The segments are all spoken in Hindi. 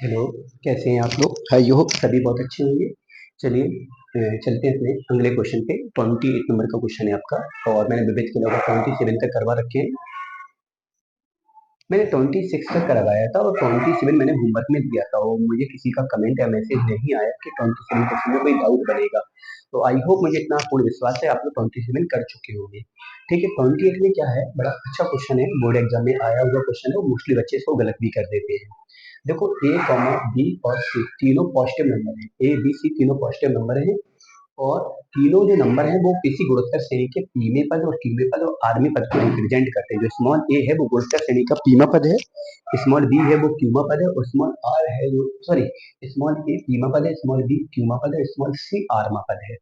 हेलो, कैसे हैं आप लोग? आई होप सभी बहुत अच्छे होंगे। चलिए चलते हैं अपने अगले क्वेश्चन पे। 28 नंबर का क्वेश्चन है आपका, और मैंने विवेक के अलावा 27 तक करवा रखे हैं। मैंने 26 तक करवाया था और 27 मैंने होमवर्क में दिया था, और मुझे किसी का कमेंट या मैसेज नहीं आया कि 27 क्वेश्चन में कोई डाउट बनेगा। तो आई होप, मुझे इतना पूर्ण विश्वास है आप लोग 27 कर चुके होंगे। ठीक है, 28 में क्या है, बड़ा अच्छा क्वेश्चन है, बोर्ड एग्जाम में आया हुआ क्वेश्चन है, और मोस्टली बच्चे इसको गलत भी कर देते हैं। देखो, ए कॉमा बी और सी तीनों पॉजिटिव नंबर हैं। ए बी सी तीनों पॉजिटिव नंबर हैं, और तीनों जो नंबर हैं वो किसी गुणोत्तर श्रेणी के पीमे पद और क्यूमे पद और आरमे पद को रिप्रेजेंट करते हैं। जो स्मॉल ए है वो गुणोत्तर श्रेणी का पीमा पद है, स्मॉल बी है वो क्यूमा पद है, और स्मॉल आर है जो, सॉरी, स्मॉल ए पीमा पद है, स्मॉल बी क्यूमा पद है, स्मॉल सी आरमा पद है।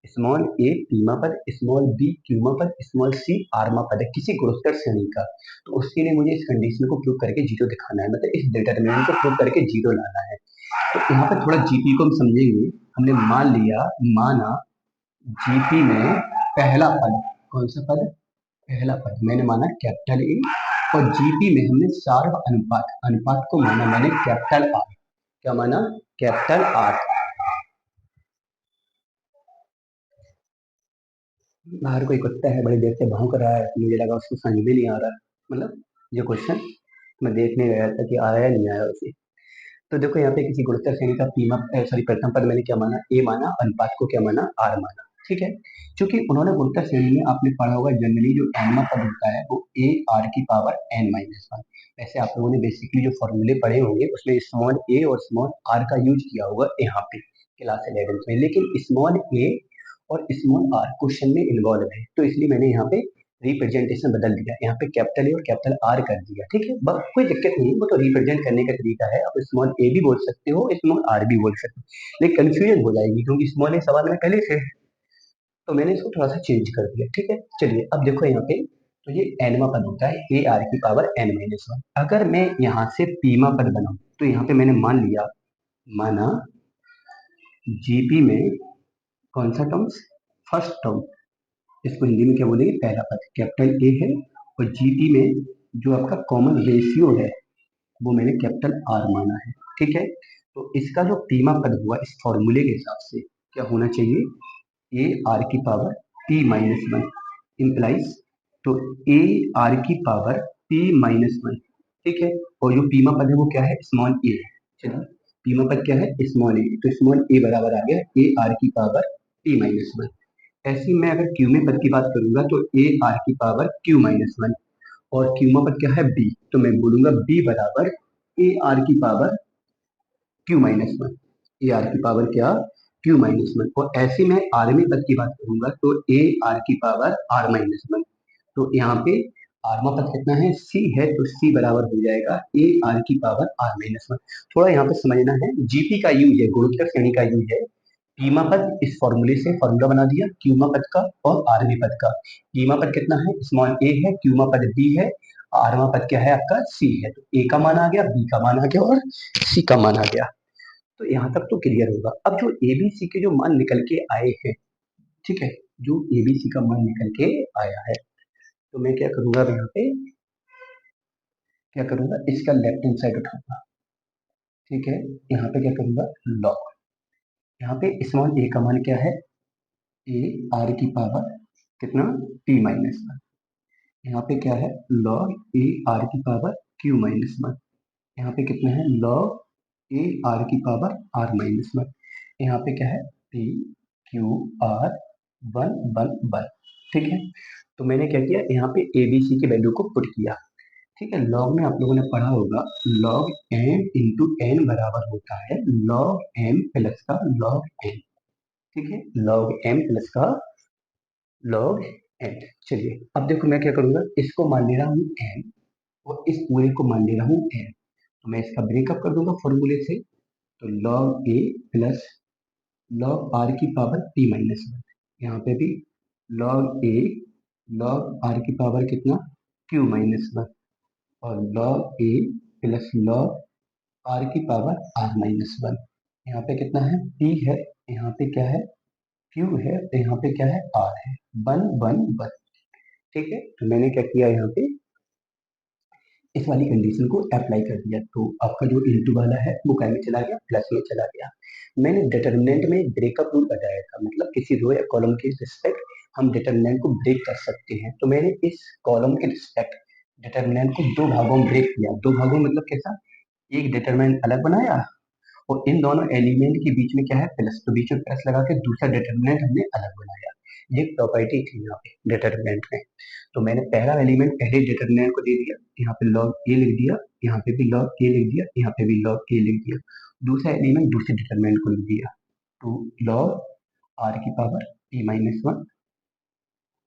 स्मॉल ए पीमा पद, स्मॉल बी क्यूमा पद, स्मॉल सी आरमा पद है किसी गुणोत्तर श्रेणी का। तो उसके लिए मुझे इस कंडीशन को प्रूव करके जीरो दिखाना है, मतलब इस डिटरमिनेंट को प्रूव करके जीरो लाना है। तो यहाँ पर थोड़ा जीपी को हम समझेंगे। हमने मान लिया, माना जीपी में पहला पद, कौन सा पद? पहला पद मैंने माना कैपिटल ए, और जीपी में हमने सार्व अनुपात, अनुपात को माना मैंने कैपिटल आर। क्या माना? Capital R. बाहर कोई कुत्ता है, बड़ी देर से भौंक रहा है, मुझे लगा उसको समझ में नहीं आ रहा, मतलब ये क्वेश्चन मैं देखने गया था कि आया नहीं आया उसे। तो देखो, यहाँ पे किसी गुणोत्तर श्रेणी का पीमा, सॉरी, प्रथम पद मैंने क्या माना? ए माना, अनुपात को क्या माना? आर माना। ठीक है, क्योंकि उन्होंने गुणोत्तर श्रेणी में, आपने पढ़ा होगा जनरली जो एनवा पद होता है वो ए आर की पावर एन माइनस वन। वैसे आप लोगों ने बेसिकली जो फॉर्मूले पढ़े होंगे उसमें स्मॉल ए और स्मॉल आर का यूज किया होगा यहाँ पे क्लास 11 में, लेकिन स्मॉल ए और स्मॉल आर क्वेश्चन में इन्वॉल्व है, तो इसलिए मैंने यहाँ पे रिप्रेजेंटेशन बदल दिया, यहाँ पे कैपिटल ए और कैपिटल आर कर दिया। ठीक है, कोई दिक्कत नहीं, वो तो रिप्रेजेंट करने का तरीका है। आप स्मॉल ए भी बोल सकते हो, स्मॉल आर भी बोल सकते हो, लेकिन कंफ्यूजन हो जाएगी क्योंकि स्मॉल ए सवाल में पहले से है, तो मैंने इसको थोड़ा सा चेंज कर दिया। ठीक है, चलिए अब देखो यहाँ पे, तो ये एनवा पद होता है ए आर की पावर एन माइनस वन। अगर मैं यहाँ से पीमा पद बनाऊं, तो यहाँ पे मैंने मान लिया, माना जीपी में कौन सा टर्म्स? फर्स्ट टर्म, इसको हिंदी में क्या बोलेंगे? पहला पद कैपिटल ए है, और जीपी में जो आपका कॉमन रेशियो है वो मैंने कैपिटल आर माना है। ठीक है, तो इसका जो पीमा पद हुआ इस फॉर्मूले के हिसाब से क्या होना चाहिए? ए आर की power P minus one implies, तो ए आर की पावर पी माइनस वन। ठीक है, और जो पीमा पद है वो क्या है? स्मॉल ए है। चलिए, पीमा पद क्या है? स्मॉल ए, तो स्मॉल ए बराबर आ गया ए आर की पावर पी माइनस वन। ऐसे मैं अगर क्यूमे पद की बात करूंगा तो ए आर की पावर क्यू माइनस वन, और क्यूमा पद क्या है? बी, तो मैं बोलूंगा बी बराबर ए आर की power Q minus one. A R की पावर क्या? Q minus one. और ऐसे में आरमी पद की बात करूंगा तो ए आर की पावर आर माइनस वन। तो यहाँ पे आरवा पद कितना है? सी है, तो सी बराबर हो जाएगा ए आर की पावर आर माइनस वन। थोड़ा यहाँ पे समझना है, जीपी का यूज है, गुणोत्तर श्रेणी का यूज है। पीमा पद इस फॉर्मूले से फॉर्मूला बना दिया क्यूमा पद का और आरवी पद का। पीमा पद कितना है? स्मॉल ए है, क्यूमा पद बी है, आरवा पद क्या है आपका? सी है। तो ए का मान आ गया, बी का मान आ गया, और सी का मान आ गया। तो यहाँ तक तो क्लियर होगा। अब जो एबीसी के जो मान निकल के आए हैं, ठीक है, जो एबीसी का मान निकल के आया है, तो मैं क्या करूंगा? अब यहाँ पे क्या करूंगा? इसका लेफ्ट हैंड साइड उठाऊंगा। ठीक है, यहाँ पे क्या करूंगा? लॉग। यहाँ पे स्मॉल ए का मान क्या है? ए आर की पावर कितना? P minus one. यहाँ पे क्या है? लॉग ए आर की पावर क्यू माइनस वन। यहाँ पे कितना है? लॉग ए आर की पावर आर माइनस वन। यहाँ पे क्या है? P Q R one one one. ठीक है, तो मैंने क्या किया? यहाँ पे ए बी सी की वैल्यू को पुट किया। ठीक है, लॉग में आप लोगों ने पढ़ा होगा लॉग एम इंटू एन बराबर होता है लॉग एम प्लस का लॉग एन। ठीक है, लॉग एम प्लस का लॉग एन। चलिए, अब देखो मैं क्या करूंगा? इसको मान ले रहा हूँ एन, और इस पूरे को मान ले रहा हूँ एन, तो मैं इसका ब्रेकअप कर दूंगा फॉर्मूले से। तो log A plus log are की पावर पी माइनस वन। यहाँ पे भी लॉग ए लॉग आर की पावर कितना? क्यू माइनस वन, और log A plus log are की पावर आर माइनस वन। यहाँ पे कितना है? पी है, यहाँ पे क्या है? क्यू है, तो यहाँ पे क्या है? आर है। One one one. ठीक है, तो मैंने क्या किया? यहाँ पे इस वाली कंडीशन को अप्लाई कर दिया तो आपका जो इनटू वाला है वो क्या में चला गया, प्लस में चला गया। मैंने डिटर्मिनेंट में ब्रेकअप रूल बताया था, मतलब किसी रो या कॉलम के रिस्पेक्ट हम डिटर्मिनेंट को ब्रेक कर सकते हैं। तो मैंने इस कॉलम के रिस्पेक्ट डिटर्मिनेंट को दो भागों में ब्रेक किया। दो भागों में मतलब कैसा, एक डिटर्मिनेंट अलग बनाया और इन दोनों एलिमेंट के बीच में क्या है, प्लस, तो बीच में प्लस लगा के दूसरा डिटर्मिनेंट हमने अलग बनाया। ये प्रॉपर्टी थी यहाँ पे डिटर्मिनेंट में। तो मैंने पहला एलिमेंट पहले डिटर्मिनेंट को दे दिया, यहाँ पे log a लिख दिया, यहाँ पे भी log a लिख दिया, यहाँ पे भी log a लिख दिया। दूसरा एलिमेंट दूसरे डिटर्मिनेंट को लिख दिया, तो log r की पावर p-1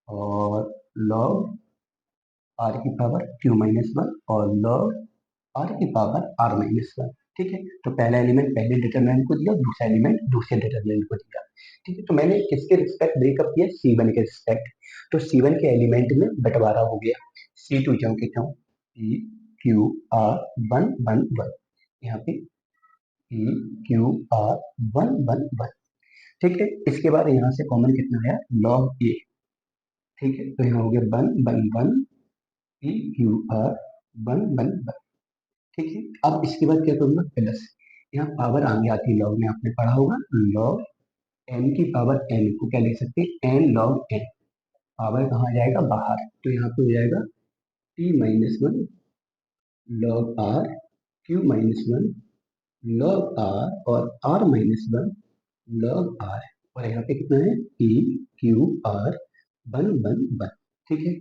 और log r की पावर q-1 और log r की पावर r-1। ठीक है, तो पहला एलिमेंट पहले डिटरमिनेंट को दिया, दूसरा एलिमेंट दूसरे डिटरमिनेंट को दिया। ठीक है, तो मैंने किसके रिस्पेक्ट ब्रेकअप किया, C1 के रिस्पेक्ट। तो C1 के एलिमेंट में बंटवारा हो गया, C2 क्यों के क्यों, P Q R 1 1 1, यहाँ पे P Q R 1 1 1। ठीक है, इसके बाद यहाँ से कॉमन कितना आया, log A। ठीक है, तो यहाँ हो गया 1 1 1 P Q R 1 1 1। ठीक है, अब इसके बाद क्या करूंगा, प्लस, यहाँ पावर आगे आती है लॉग में, आपने पढ़ा होगा लॉग एन की पावर एन को क्या लिख सकते हैं, एन लॉग एन। पावर कहाँ जाएगा, बाहर, तो यहाँ पे हो जाएगा p-1 log are q-1 log are और r-1 लॉग आर, और यहाँ पे कितना है, p q r 1 1 1। ठीक है,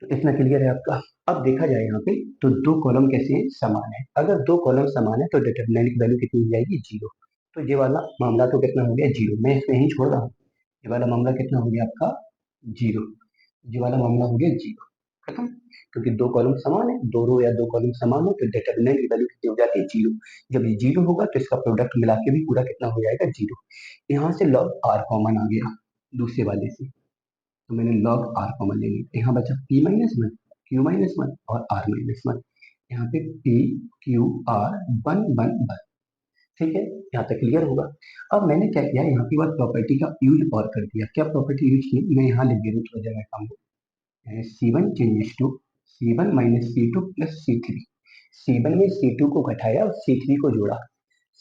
तो इतना क्लियर है आपका। अब देखा जाए यहाँ पे तो दो कॉलम कैसे हैं, समान है। अगर दो कॉलम समान है तो डिटरमिनेंट की वैल्यू कितनी हो जाएगी, जीरो। तो ये वाला मामला तो कितना हो गया, जीरो। मैं इसमें ही छोड़ रहा हूँ, ये वाला मामला कितना हो गया आपका, जीरो। ये वाला मामला हो गया जीरो, खत्म। क्योंकि दो कॉलम समान है, दो रो या दो कॉलम समान हो तो डिटरमिनेंट की वैल्यू कितनी हो जाती है, जीरो। जब ये जीरो होगा तो इसका प्रोडक्ट मिला के भी पूरा कितना हो जाएगा, जीरो। यहाँ से लॉग आर कॉमन आ गया दूसरे वाले से, तो मैंने log r कॉमन ले लिया, यहाँ बचा p-1 q-1 और r-1। यहाँ पे p q r 1 1 1। ठीक है, यहाँ तक क्लियर होगा। अब मैंने क्या किया, यहाँ की बात प्रॉपर्टी का यूज और कर दिया। क्या प्रॉपर्टी यूज की, मैं यहाँ लिख दे दूँ थोड़ा जगह काम को, C1 changes to C1 minus C2 plus C3। C1 में C2 को घटाया और C3 को जोड़ा,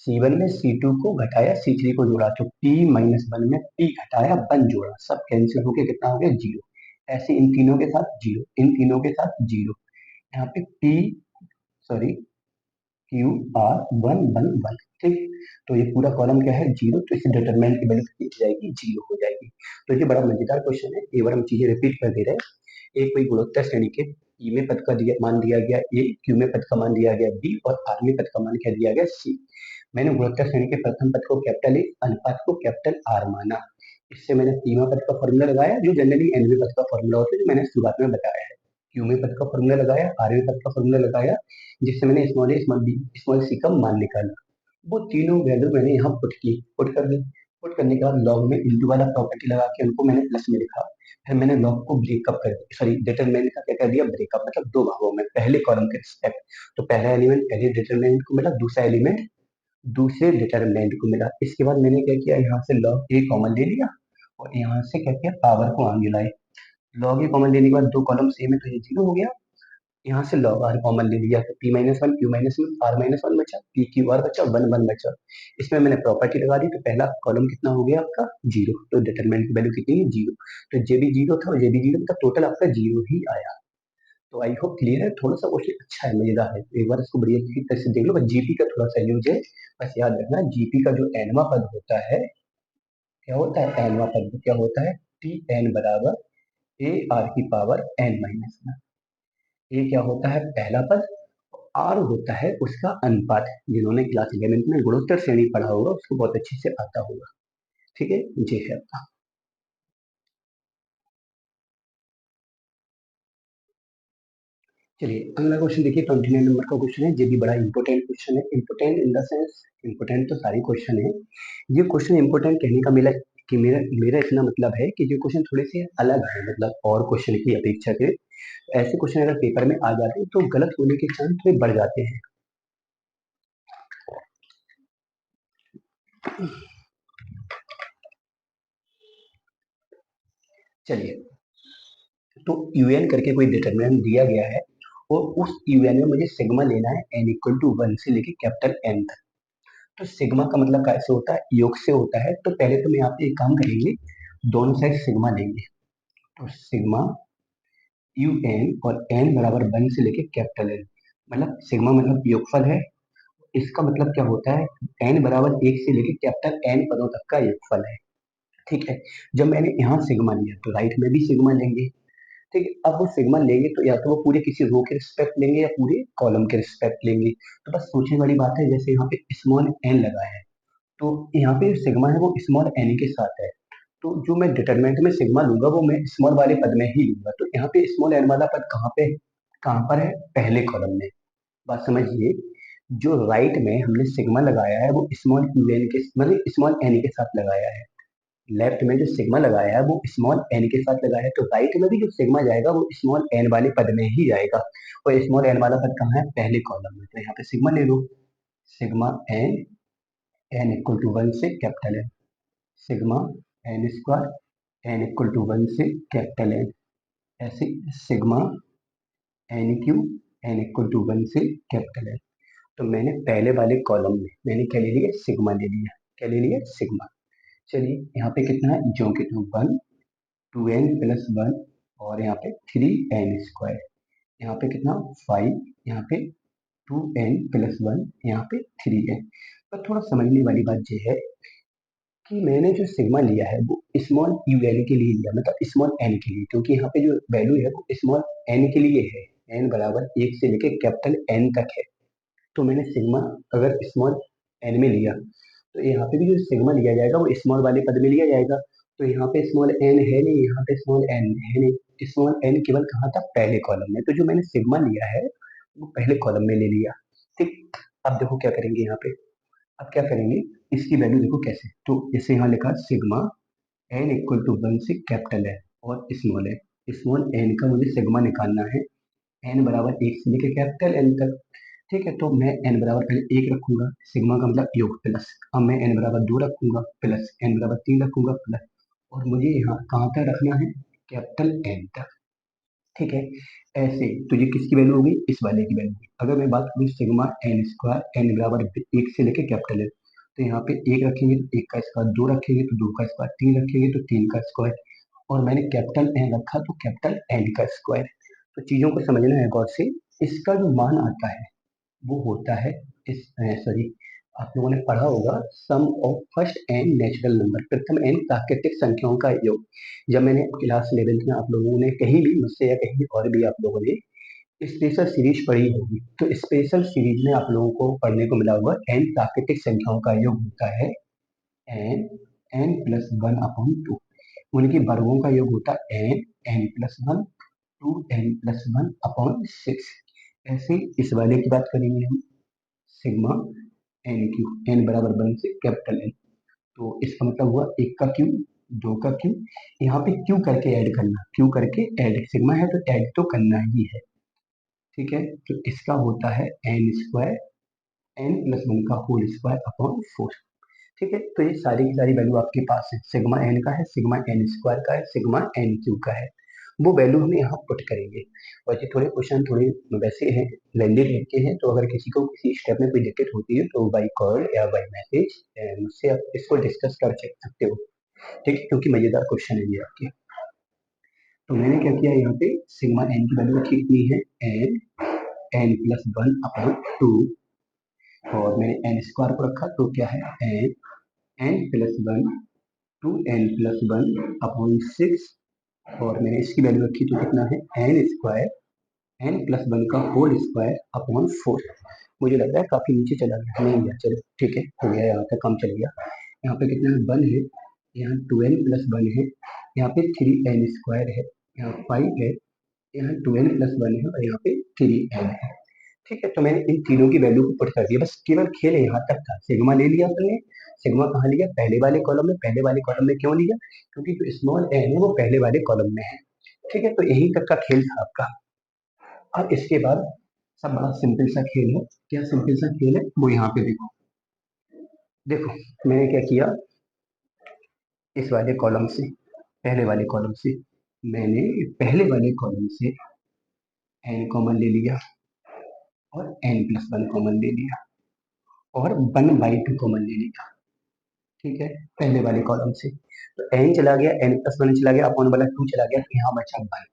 C1 में C2 को घटाया C3 को जोड़ा, तो p-1 में p घटाया 1 जोड़ा, सब कैंसिल होके कितना हो गया, जीरो। ऐसे इन तीनों के साथ जीरो, इन तीनों के साथ जीरो। यहाँ पे p, सॉरी, क्यू आर 1 1 1। ठीक, तो ये पूरा कॉलम क्या है, जीरो। तो इसे डिटरमिनेंट की वैल्यू कितनी हो जाएगी, जीरो हो जाएगी। तो ये बड़ा मजेदार क्वेश्चन है, एक बार हम चीजें रिपीट कर दे रहे हैं। एक कोई गुणोत्तर श्रेणी के ई में पद का मान दिया गया ए, क्यू में पद का मान दिया गया बी और आर में पद का मान क्या दिया गया, सी। मैंने गुणोत्तर श्रेणी के प्रथम पद को कैपिटल ए, अनुपात को कैपिटल आर माना। इससे मैंने तीनों पद का फॉर्मूला लगाया, जो जनरली एनवी पद का फॉर्मूला होता है, जो मैंने शुरुआत में बताया है। क्यू में पद का फॉर्मूला लगाया, आर में पद का फॉर्मूला लगाया, जिससे मैंने स्मॉल ए स्मॉल बी स्मॉल सी का मान निकाला। वो तीनों वैल्यू मैंने यहाँ पुट की, पुट कर दी। पुट करने के बाद लॉग में इंटू वाला प्रॉपर्टी लगा के उनको मैंने प्लस में लिखा। फिर मैंने लॉग को ब्रेकअप कर दिया, सॉरी डिटरमिनेंट का क्या कर दिया, ब्रेकअप, मतलब दो भागों में, पहले कॉलम के रिस्पेक्ट। तो पहला एलिमेंट पहले डिटरमिनेंट को मिला, दूसरा एलिमेंट दूसरे डिटरमिनेंट को मिला। इसके बाद मैंने क्या किया, यहाँ से log a कॉमन ले लिया और यहाँ से क्या किया, पावर को आगे लाए। log a कॉमन लेने के बाद दो कॉलम सेम है तो ये जीरो हो गया। यहाँ से log r कॉमन ले लिया तो p-1 q-1 r-1 बचा, p q r बचा, 1 1 बचा। इसमें मैंने प्रॉपर्टी लगा दी, तो पहला कॉलम कितना हो गया आपका, जीरो। तो डिटरमिनेंट की वैल्यू कितनी है, जीरो। तो जे भी जीरो था और जे भी जीरो था, टोटल आपका जीरो ही आया। तो आई होप क्लियर है, थोड़ा सा क्वेश्चन अच्छा है, मजेदार है, तो एक बार इसको बढ़िया तरह से देख लो। बस जीपी का थोड़ा सा यूज है, बस याद रखना जीपी का जो एनवा पद होता है, क्या होता है, एनवा पद क्या होता है, टी एन बराबर ए आर की पावर n-1। ये क्या होता है, पहला पद। आर होता है उसका अनुपात, जिन्होंने क्लास 11th में गुणोत्तर श्रेणी पढ़ा होगा उसको बहुत अच्छे से आता होगा। ठीक है, ये है आपका। चलिए अगला क्वेश्चन देखिए, 29 नंबर का क्वेश्चन है। ये भी बड़ा इंपॉर्टेंट क्वेश्चन है, important in the sense, important तो सारी क्वेश्चन है। ये क्वेश्चन इंपॉर्टेंट कहने का मेरा कि मेरा मेरा इतना मतलब है कि ये क्वेश्चन थोड़े से अलग है, मतलब और क्वेश्चन की अपेक्षा के। ऐसे क्वेश्चन अगर पेपर में आ जाते हैं तो गलत होने के चांस थोड़े बढ़ जाते हैं। चलिए, तो यूएन करके कोई डिटरमिनेंट दिया गया है और उस यूएन में मुझे सिग्मा लेना है एन इक्वल टू 1 से लेके कैपिटल एन तक। तो सिग्मा का मतलब कैसे होता है, योग से होता है। तो पहले तो मैं यहाँ पे एक काम करेंगे, दोनों साइड सिग्मा लेंगे। तो सिग्मा यू एन और एन बराबर 1 से लेके कैपिटल एन, मतलब सिग्मा मतलब योगफल है। इसका मतलब क्या होता है, एन बराबर 1 से लेके कैपिटल एन पदों तक का योगफल है। ठीक है, जब मैंने यहाँ सिग्मा लिया तो राइट में भी सिग्मा लेंगे। ठीक है, अब वो सिग्मा लेंगे तो या तो वो पूरे किसी रो के रिस्पेक्ट लेंगे या पूरे कॉलम के रिस्पेक्ट लेंगे। तो बस सोचने वाली बात है, जैसे यहाँ पे स्मॉल एन लगा है तो यहाँ पे सिग्मा है वो स्मॉल एन के साथ है। तो जो मैं डिटरमिनेंट में सिग्मा लूंगा वो मैं स्मॉल वाले पद में ही लूंगा। तो यहाँ पे स्मॉल एन वाला पद कहाँ पर है, पहले कॉलम में। बात समझिए, जो राइट में हमने सिग्मा लगाया है वो स्मॉल एन के मतलब स्मॉल एन के साथ लगाया है। लेफ्ट में जो सिग्मा लगाया है वो स्मॉल एन के साथ लगाया है। तो राइट में भी जो सिग्मा जाएगा वो स्मॉल एन वाले पद में ही जाएगा। और स्मॉल एन वाला पद कहाँ है, पहले कॉलम में। तो यहाँ पे सिग्मा ले लो, sigma N, N equal to 1 से capital N, sigma N square N equal to 1 से कैपिटल एन, ऐसे sigma N cube N equal to 1 से कैपिटल एन। तो मैंने पहले वाले कॉलम में मैंने क्या ले लिया, सिग्मा ले लिया। क्या ले लिया, सिग्मा। चलिए यहाँ पे कितना है, जो कि 1 2n प्लस 1 और यहाँ पे 3n स्क्वायर, यहाँ पे कितना 5, यहाँ पे 2n प्लस 1, यहाँ पे 3n। पर थोड़ा समझने वाली बात यह है कि मैंने जो सिग्मा लिया है वो स्मॉल यू एन के लिए लिया, मतलब स्मॉल एन के लिए, क्योंकि यहाँ पे जो वैल्यू है वो स्मॉल एन के लिए है। एन बराबर 1 से लेके कैपिटल एन तक है। तो मैंने सिग्मा अगर स्मॉल एन में लिया तो यहाँ पे भी जो सिग्मा लिया जाएगा वो स्मॉल वाले पद में लिया जाएगा। तो यहाँ पे स्मॉल एन है नहीं, यहाँ पे स्मॉल एन है नहीं, स्मॉल एन केवल कहाँ था, पहले कॉलम में। तो जो मैंने सिग्मा लिया है वो पहले कॉलम में ले लिया। ठीक, अब देखो क्या करेंगे यहाँ पे, अब क्या करेंगे, इसकी वैल्यू देखो कैसे। तो इसे यहाँ लिखा सिग्मा एन इक्वल टू 1 से कैपिटल है और स्मॉल है, स्मॉल एन का मुझे सिग्मा निकालना है एन बराबर 1 से लेकर कैपिटल एन तक। ठीक है, तो मैं एन बराबर पहले 1 रखूंगा, सिग्मा का मतलब योग प्लस। अब मैं एन बराबर 2 रखूंगा प्लस, एन बराबर 3 रखूंगा प्लस, और मुझे यहाँ कहाँ तक रखना है, कैपिटल एन तक। ठीक है, ऐसे तो ये किसकी वैल्यू होगी, इस वाले की वैल्यू। अगर मैं बात करूँ सिग्मा एन स्क्वायर एन बराबर 1 से लेके कैपिटल एन, तो यहाँ पे 1 रखेंगे तो 1 का स्क्वायर, 2 रखेंगे तो 2 का स्क्वायर, 3 रखेंगे तो 3 का स्क्वायर, और मैंने कैपिटल एन रखा तो कैपिटल एन का स्क्वायर। तो चीजों को समझना है गौर से। इसका जो मान आता है वो होता है इस सॉरी, आप लोगों ने पढ़ा होगा sum of first N natural number, प्रथम एन प्राकृतिक संख्याओं का योग। जब मैंने क्लास 11th में आप लोगों ने कहीं भी मुझसे या कहीं और भी आप लोगों ने स्पेशल सीरीज पढ़ी होगी, तो स्पेशल सीरीज में आप लोगों को पढ़ने को मिला होगा एन प्राकृतिक संख्याओं का योग होता है एन, एन प्लस 1 अपॉन 2। उनके वर्गों का योग होता है एन, एन प्लस 1, 2n+1/6। ऐसे इस वाले की बात करेंगे हम, सिग्मा एन क्यू, एन बराबर 1 से कैपिटल एन। तो इसका मतलब हुआ 1 का क्यू, 2 का क्यू, यहाँ पे क्यू करके ऐड करना, क्यू करके ऐड, सिग्मा है तो ऐड तो करना ही है। ठीक है, तो इसका होता है एन स्क्वायर एन प्लस 1 का होल स्क्वायर अपॉन 4। ठीक है, तो ये सारी की सारी वैल्यू आपके पास है, सिग्मा एन का है, सिग्मा एन स्क्वायर का है, सिग्मा एन क्यू का है। वो वैल्यू हम यहाँ पुट करेंगे। और ये थोड़े क्वेश्चन थोड़े वैसे हैं, लेंदी टाइप के हैं, तो अगर किसी को किसी स्टेप में कोई दिक्कत होती है तो बाई कॉल या बाई मैसेज मुझसे आप इसको डिस्कस कर सकते हो। ठीक है, क्योंकि मजेदार क्वेश्चन है ये आपके। तो मैंने क्या किया, यहाँ पे सिग्मा एन की वैल्यू रखी कितनी है, एन, एन प्लस 1 अपॉन 2, और मैंने एन स्क्वायर को रखा तो क्या है एन, एन प्लस 1, 2n+1/6, और मैंने इसकी वैल्यू रखी तो कितना है एन स्क्वायर एन प्लस 1 का होल स्क्वायर अपॉन 4। मुझे लग रहा है काफी नीचे चला गया, नहीं गया, चलो ठीक है, हो गया, यहाँ तक काम चल गया। यहाँ पे कितना है 1 है, यहाँ 2n+1 है, यहाँ पे 3n स्क्वायर है, यहाँ 5 है, यहाँ 2n+1 है, और यहाँ पे 3n है। ठीक है, तो मैंने इन तीनों की वैल्यू को पुट कर दिया, बस केवल खेल यहाँ तक था। सिग्मा ले लिया हमने, सिग्मा कहाँ लिया, पहले वाले कॉलम में। पहले वाले कॉलम में क्यों लिया, क्योंकि जो स्मॉल एन है वो पहले वाले कॉलम में है। ठीक है, तो यहीं तक का खेल था आपका। अब इसके बाद सब बड़ा सिंपल सा खेल है। क्या सिंपल सा खेल है, वो यहाँ पे देखो। देखो मैंने क्या किया, इस वाले कॉलम से, पहले वाले कॉलम से मैंने पहले वाले कॉलम से एन कॉमन ले लिया और एन प्लस वन कॉमन ले लिया और 1/2 कॉमन ले लिया। ठीक है, पहले वाले कॉलम से तो एन चला गया, एन प्लस वन चला गया, अपॉन वाला 2 चला गया, तो यहाँ बचा 1।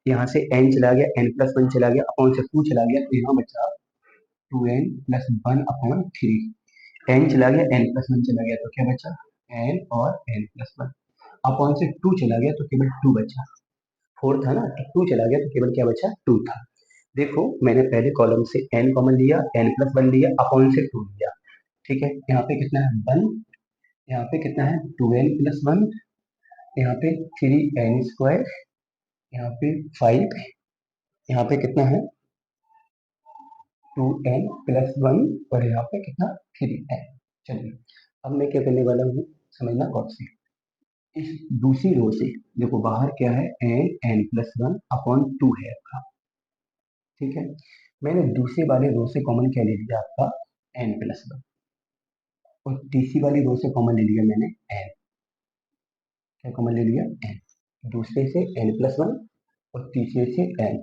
यहाँ से एन चला गया, एन प्लस वन चला गया, अपॉन से 2 चला गया, तो यहाँ बचा 2n प्लस 1/3। एन चला गया, एन प्लस वन चला गया, तो क्या बचा एन और एन प्लस वन, अपॉन से 2 चला गया तो केवल 2 बचा। 4 था ना, तो 2 चला गया तो केवल क्या बचा 2 था। देखो मैंने पहले कॉलम से n कॉमन लिया, n प्लस वन लिया, अपॉन से 2 लिया। ठीक है, यहाँ पे कितना है 1, यहाँ पे कितना है 2n प्लस वन, यहाँ पे 3n², यहाँ पे 5, यहाँ पे कितना है 2n प्लस वन और यहाँ पे कितना 3n। चलिए अब मैं क्या करने वाला हूँ, समझना गौर से। इस दूसरी रो से देखो बाहर क्या है n प्लस वन अपॉन 2 है आपका। ठीक है, मैंने दूसरे वाले रो से कॉमन क्या ले लिया आपका n प्लस वन, और तीसरी वाली रो से कॉमन ले लिया मैंने n। क्या कॉमन ले लिया n, दूसरे से n प्लस वन और तीसरे से n,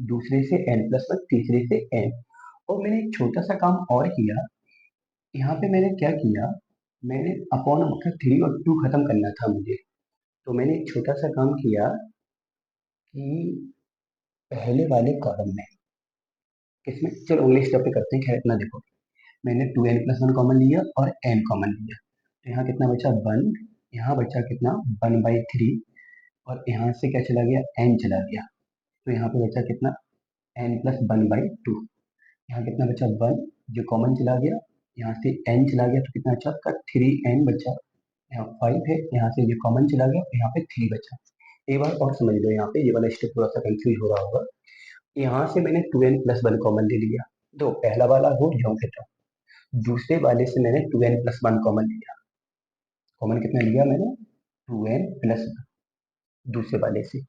दूसरे से n प्लस वन, तीसरे से n। और मैंने एक छोटा सा काम और किया, यहाँ पे मैंने क्या किया, मैंने अपॉन मतलब 3 और 2 खत्म करना था मुझे, तो मैंने एक छोटा सा काम किया कि पहले वाले कॉलम में किसमें, चलो अगले स्टेप पे करते हैं, खैर इतना देखो। मैंने 2n प्लस वन कॉमन लिया और n कॉमन लिया, तो यहाँ कितना बचा 1, यहाँ बचा कितना 1/3, और यहाँ से क्या चला गया n चला गया, तो यहाँ पे बचा कितना n प्लस 1/2। यहाँ कितना बचा 1 जो कॉमन चला गया, यहाँ से n चला गया तो कितना बचा आपका 3n बचा, यहाँ 5 है, यहाँ से ये कॉमन चला गया तो यहाँ पे 3 बचा। एक बार और समझ लो, यहाँ पे ये वाला स्टेप थोड़ा सा कंफ्यूज हो रहा होगा। यहाँ से मैंने 2n प्लस वन कॉमन ले लिया, तो पहला वाला हो जाऊँ कहता हूँ, दूसरे वाले से मैंने 2n प्लस वन कॉमन लिया। कॉमन कितना लिया मैंने 2n प्लस वन, दूसरे वाले से,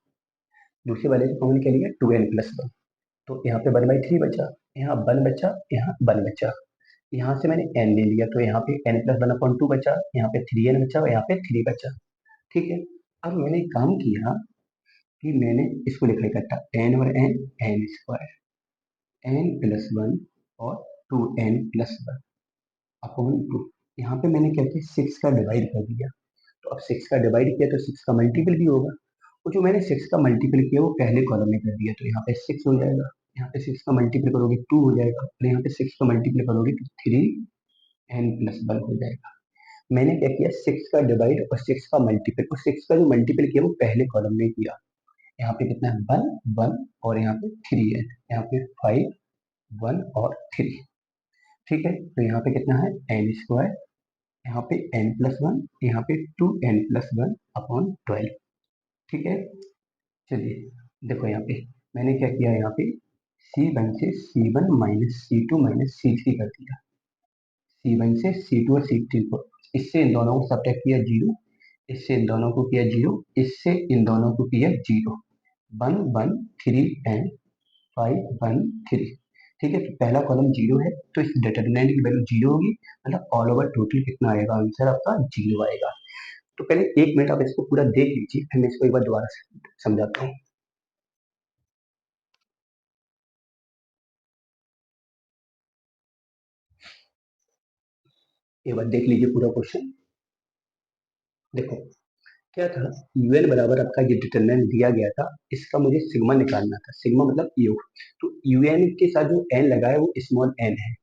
दूसरे वाले से कॉमन क्या लिया 2n प्लस वन, तो यहाँ पे 1/3 बचा, यहाँ 1 बचा, यहाँ 1 बचा। यहाँ से मैंने n ले लिया, तो यहाँ पे n प्लस वन अपॉन 2 बचा, यहाँ पे 3n बचा और यहाँ पे 3 बचा। ठीक है, अब मैंने एक काम किया कि मैंने इसको लिखा इकट्ठा n और n² n प्लस वन और 2n प्लस वन अपॉन 2। यहाँ पे मैंने क्या किया 6 का डिवाइड कर दिया, तो अब 6 का डिवाइड किया तो 6 का मल्टीपल भी होगा, और जो मैंने 6 का मल्टीपल किया वो पहले कॉलम में कर दिया, तो यहाँ पे 6 हो जाएगा, यहाँ पे 6 का मल्टीपल करोगे 2 हो जाएगा, और यहाँ पे 6 का मल्टीपल करोगे तो 3n प्लस वन हो जाएगा। मैंने क्या किया 6 का डिवाइड और 6 का मल्टीपल, और 6 का जो मल्टीपल किया वो पहले कॉलम में किया। यहाँ पे कितना है 1 1 और यहाँ पे 3 है, यहाँ पे 5 1 और 3। ठीक है, तो यहाँ पे कितना है n², यहाँ पे n प्लस वन, यहाँ पे 2n प्लस वन अपॉन 12। ठीक है, चलिए देखो यहाँ पे मैंने क्या किया, यहाँ पे C1 से C1 minus C2 minus C3 कर दिया, C1 से C2 और C3 को, इससे इन दोनों को सब्ट्रैक्ट किया 0, इससे इन दोनों को किया 0, इससे इन दोनों को किया 0, 1 1 3 एंड 5 1 3। ठीक है, तो पहला कॉलम 0 है, तो इस डिटरमिनेंट की वैल्यू 0 होगी, मतलब ऑल ओवर टोटल कितना आएगा, आंसर आपका 0 आएगा। तो पहले 1 मिनट आप इसको पूरा देख लीजिए, फिर मैं इसको एक बार दोबारा समझाता हूँ। एक बार देख लीजिए पूरा क्वेश्चन। देखो क्या था, यूएन बराबर आपका ये डिटरमिनेंट दिया गया था, इसका मुझे सिग्मा निकालना था, सिग्मा मतलब योग। तो यूएन के साथ जो एन लगा है वो स्मॉल एन है,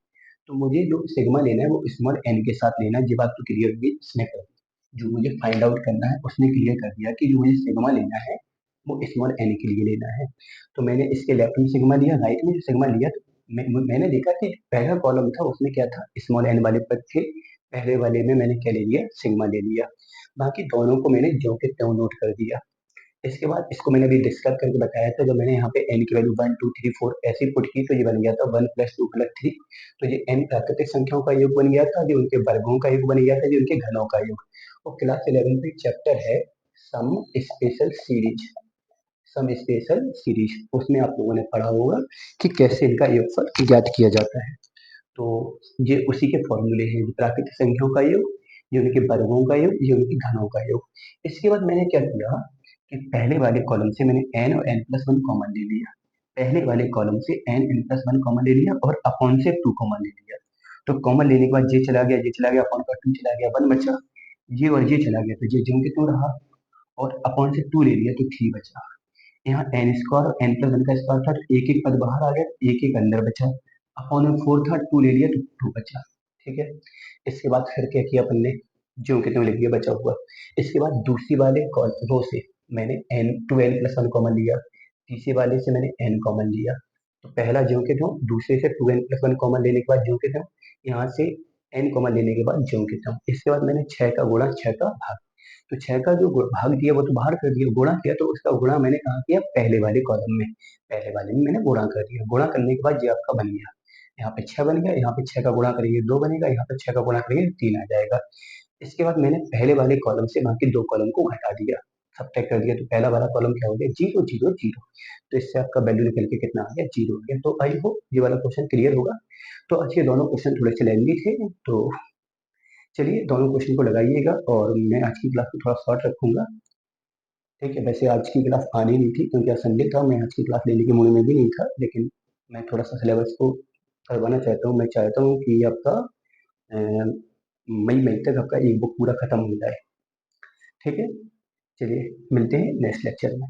तो मुझे जो सिग्मा लेना है वो स्मॉल एन के साथ लेना है। ये बात तो क्लियर होगी, इसने कर दी, जो मुझे फाइंड आउट करना है उसने क्लियर कर दिया कि जो मुझे सिग्मा लेना है वो स्मॉल एन के लिए लेना है। तो मैंने इसके लेफ्ट में सिग्मा लिया, राइट में जो सिग्मा लिया, तो मैंने देखा कि पहला कॉलम था उसमें क्या था स्मॉल एन वाले पद थे, पहले वाले में मैंने क्या ले लिया सिग्मा ले लिया, बाकी दोनों को मैंने ज्यों के त्यों नोट कर दिया। इसके बाद इसको मैंने अभी डिस्कस करके बताया था, जब मैंने यहाँ पे n की वैल्यू 1 2 3 4 ऐसी पुट की तो ये बन गया था 1 + 2 + 3। तो ये n प्राकृतिक संख्याओं का योग बन गया था, जो उनके वर्गों का योग बन गया था, जो उनके घनों का योग। और क्लास 11 पे चैप्टर है some special series, some special series, उसमें आप लोगों ने पढ़ा होगा कि कैसे इनका योगफल ज्ञात किया जाता है। तो ये उसी के फॉर्मूले हैं, प्राकृतिक संख्याओं का योग, ये उनके वर्गों का योग, ये उनके घनों का योग। इसके बाद मैंने क्या किया कि पहले वाले कॉलम से मैंने n और n प्लस वन कॉमन ले लिया, पहले वाले कॉलम से n+1 कॉमन ले लिया और अपॉन से 2 कॉमन ले लिया। तो कॉमन लेने के बाद ये चला गया, अपॉन का 2 चला गया, 1 बचा। ये और ये चला गया, तो ये ज्यों के त्यों रहा। और अपॉन से 2 ले लिया तो 3 बचा। यहाँ एन स्क्वायर और n+1 का स्क्वायर था, तो एक एक पद बाहर आ गया, एक एक अंदर बचा। अपॉन में 4 था, 2 ले लिया तो 2 बचा। ठीक है। इसके बाद फिर क्या किया अपन ने, ज्यों के त्यों लिख दिया बचा हुआ। इसके बाद दूसरी वाले रो से मैंने n+1 कॉमन लिया, तीसरे वाले से मैंने n कॉमन लिया। तो पहला ज्यों के त्यों, दूसरे से 2n+1 कॉमन लेने के बाद ज्यों के त्यों, यहाँ से n कॉमन लेने के बाद ज्यों के त्यों। इसके बाद मैंने 6 का गुणा, 6 का भाग। तो 6 का जो भाग दिया वो तो बाहर कर दिया, गुणा किया तो उसका गुणा मैंने कहाँ किया, पहले वाले कॉलम में। पहले वाले में मैंने गुणा कर दिया, गुणा करने के बाद ये आपका बन गया। यहाँ पे 6 बन गया, यहाँ पे 6 का गुणा करेंगे 2 बनेगा, यहाँ पे 6 का गुणा करेंगे 3 आ जाएगा। इसके बाद मैंने पहले वाले कॉलम से बाकी 2 कॉलम को घटा दिया, सब्ट्रैक्ट कर दिया। तो पहला वाला कॉलम क्या हो गया, 0 0 0। तो इससे आपका वैल्यू निकल के कितना आ गया, 0 हो गया। तो आई होप ये वाला क्वेश्चन क्लियर होगा। तो आज के दोनों क्वेश्चन थोड़े से लेंथी थे, तो चलिए दोनों क्वेश्चन को लगाइएगा और मैं आज की क्लास को थोड़ा शॉर्ट रखूंगा। ठीक है, वैसे आज की क्लास आनी नहीं थी क्योंकि आज संडे था, मैं आज की क्लास लेने के मूड में भी नहीं था, लेकिन मैं थोड़ा सा सिलेबस को करवाना चाहता हूँ। मैं चाहता हूँ कि आपका मई तक आपका एक बुक पूरा खत्म हो जाए। ठीक है, चलिए मिलते हैं नेक्स्ट लेक्चर में।